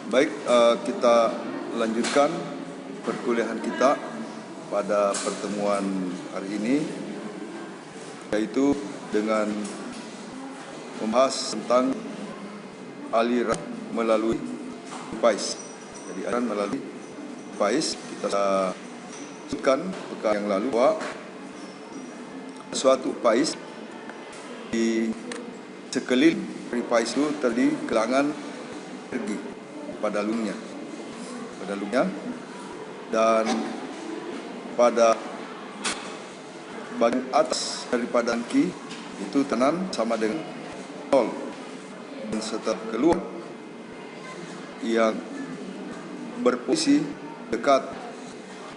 Baik, kita lanjutkan perkuliahan kita pada pertemuan hari ini, yaitu dengan membahas tentang aliran melalui PAIS. Jadi aliran melalui PAIS, kita sebutkan pekan yang lalu bahwa suatu PAIS di sekeliling dari PAIS itu terdiri gelangan energi pada dalungnya, dan pada bagian atas daripada tangki itu tekanan sama dengan 0, dan setelah keluar yang berposisi dekat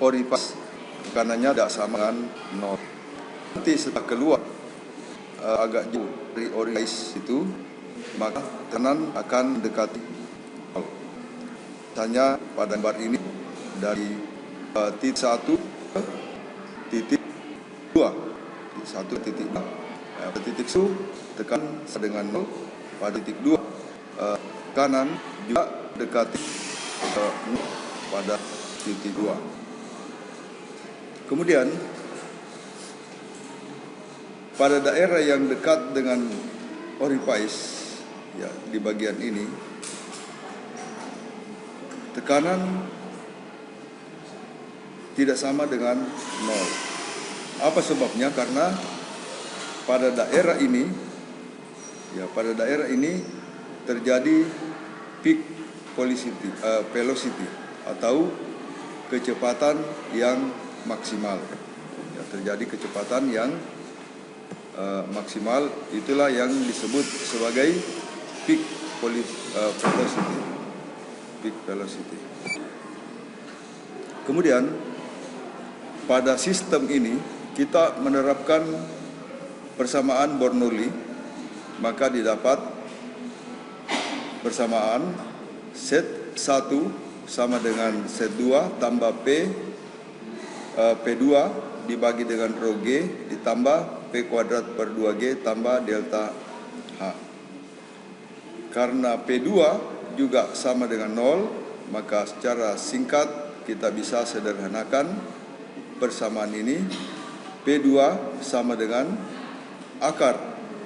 orifice tekanannya tidak sama dengan 0. Nanti setelah keluar agak jauh dari orifice itu, maka tekanan akan dekati 0. Misalnya pada gambar ini dari titik 1 ke titik 2, titik 1 ke titik 2. Pada titik 1 tekan dengan 0, pada titik 2 kanan juga dekati 0 pada titik 2. Kemudian pada daerah yang dekat dengan orifice, ya, di bagian ini tekanan tidak sama dengan 0. Apa sebabnya? Karena pada daerah ini, terjadi peak velocity atau kecepatan yang maksimal. Ya, terjadi kecepatan yang maksimal, itulah yang disebut sebagai peak velocity. Peak velocity. Kemudian pada sistem ini kita menerapkan persamaan Bernoulli, maka didapat persamaan set 1 sama dengan set 2 tambah P2 dibagi dengan rho G ditambah P kuadrat per 2G tambah delta H. Karena P2 juga sama dengan 0, maka secara singkat kita bisa sederhanakan persamaan ini. P2 sama dengan akar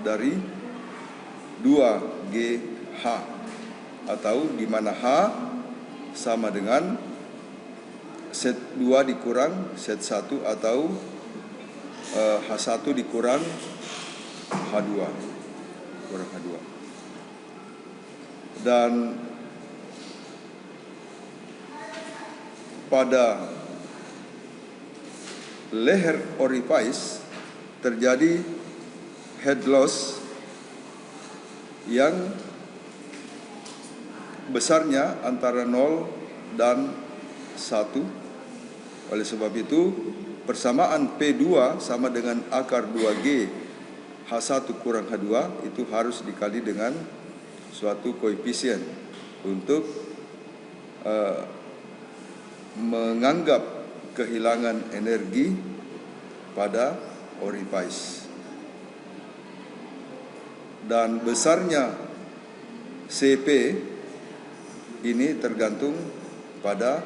dari 2GH, atau di mana H sama dengan set 2 dikurang set 1 atau H1 dikurang H2 kurang H2. Dan pada leher orifice terjadi head loss yang besarnya antara 0 dan 1. Oleh sebab itu, persamaan P2 sama dengan akar 2G H1 kurang H2 itu harus dikali dengan suatu koefisien untuk menganggap kehilangan energi pada orifice. Dan besarnya CP ini tergantung pada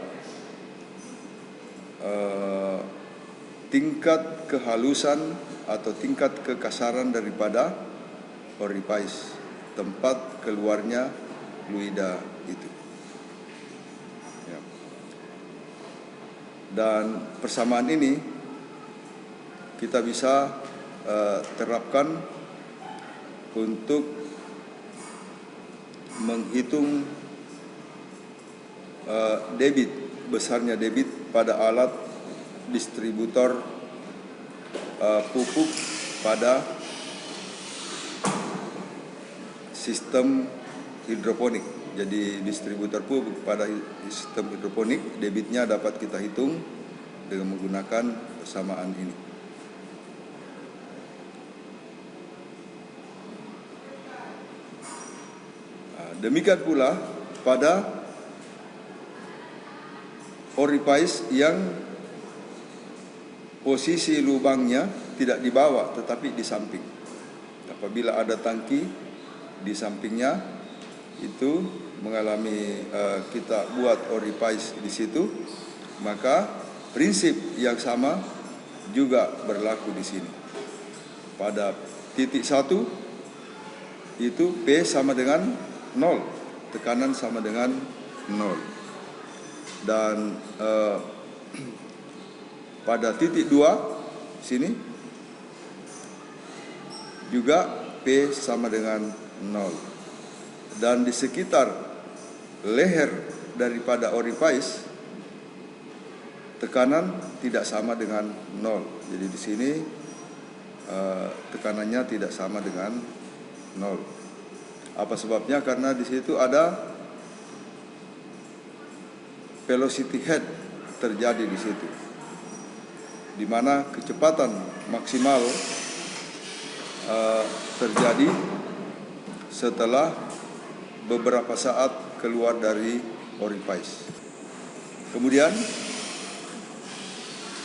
tingkat kehalusan atau tingkat kekasaran daripada orifice, tempat keluarnya fluida itu. Ya. Dan persamaan ini kita bisa terapkan untuk menghitung besarnya debit pada alat distributor pupuk pada sistem hidroponik. Jadi distributor pupuk pada sistem hidroponik, debitnya dapat kita hitung dengan menggunakan persamaan ini. Demikian pula pada orifice yang posisi lubangnya tidak di bawah tetapi di samping. Apabila ada tangki di sampingnya, itu mengalami kita buat orifice di situ, maka prinsip yang sama juga berlaku di sini. Pada titik 1 itu P sama dengan 0, tekanan sama dengan 0. Dan pada titik 2 sini juga P sama dengan 0. Dan di sekitar leher daripada orifice tekanan tidak sama dengan 0. Jadi di sini tekanannya tidak sama dengan 0. Apa sebabnya? Karena di situ ada velocity head terjadi di situ, di mana kecepatan maksimal terjadi setelah beberapa saat keluar dari orifice. Kemudian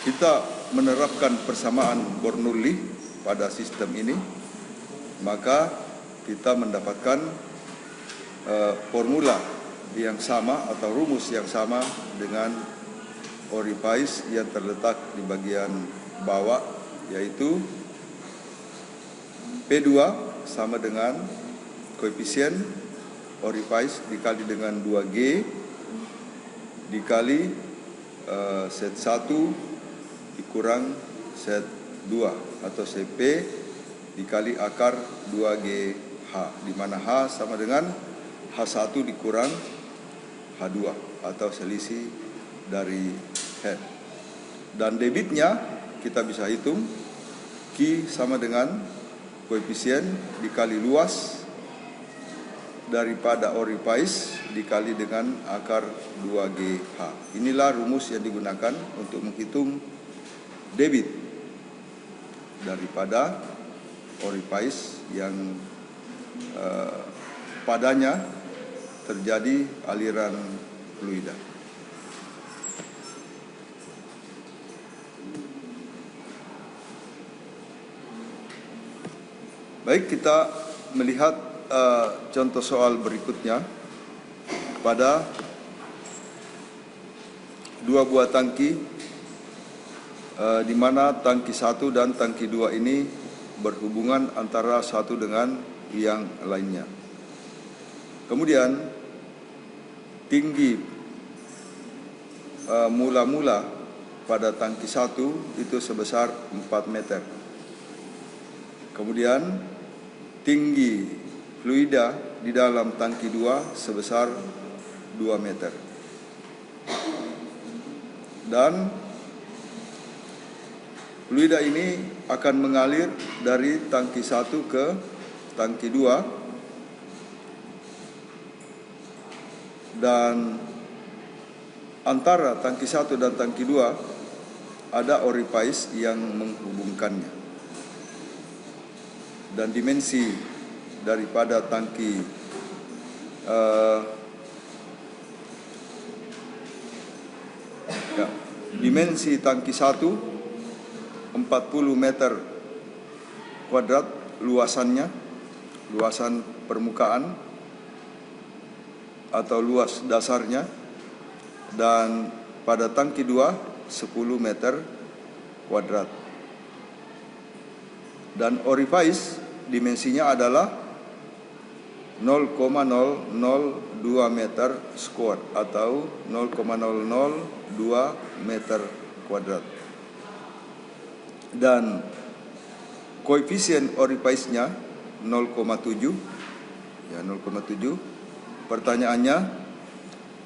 kita menerapkan persamaan Bernoulli pada sistem ini, maka kita mendapatkan formula yang sama atau rumus yang sama dengan orifice yang terletak di bagian bawah, yaitu P2 sama dengan koefisien orifice dikali dengan 2G dikali set 1 dikurang set 2 atau CP dikali akar 2GH, di mana H sama dengan H1 dikurang H2 atau selisih dari head. Dan debitnya kita bisa hitung, Q sama dengan koefisien dikali luas daripada orifice dikali dengan akar 2GH. Inilah rumus yang digunakan untuk menghitung debit daripada orifice yang padanya terjadi aliran fluida. Baik, kita melihat contoh soal berikutnya. Pada dua buah tangki, di mana tangki 1 dan tangki 2 ini berhubungan antara satu dengan yang lainnya. Kemudian tinggi mula-mula pada tangki 1 itu sebesar 4 meter. Kemudian tinggi fluida di dalam tangki 2 sebesar 2 meter. Dan fluida ini akan mengalir dari tangki 1 ke tangki 2, dan antara tangki 1 dan tangki 2 ada orifice yang menghubungkannya. Dan dimensi daripada tangki dimensi tangki 1 40 meter kuadrat luasannya, luasan permukaan atau luas dasarnya, dan pada tangki 2 10 meter kuadrat. Dan orifice dimensinya adalah 0,002 meter square atau 0,002 meter kuadrat. Dan koefisien orifice-nya 0,7, ya 0,7. Pertanyaannya,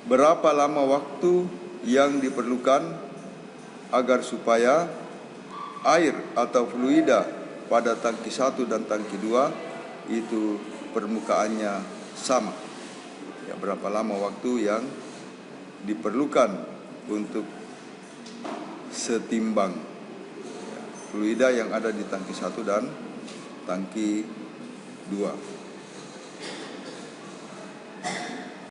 berapa lama waktu yang diperlukan agar supaya air atau fluida pada tangki 1 dan tangki 2 itu permukaannya sama? Ya, berapa lama waktu yang diperlukan untuk setimbang fluida yang ada di tangki 1 dan tangki 2.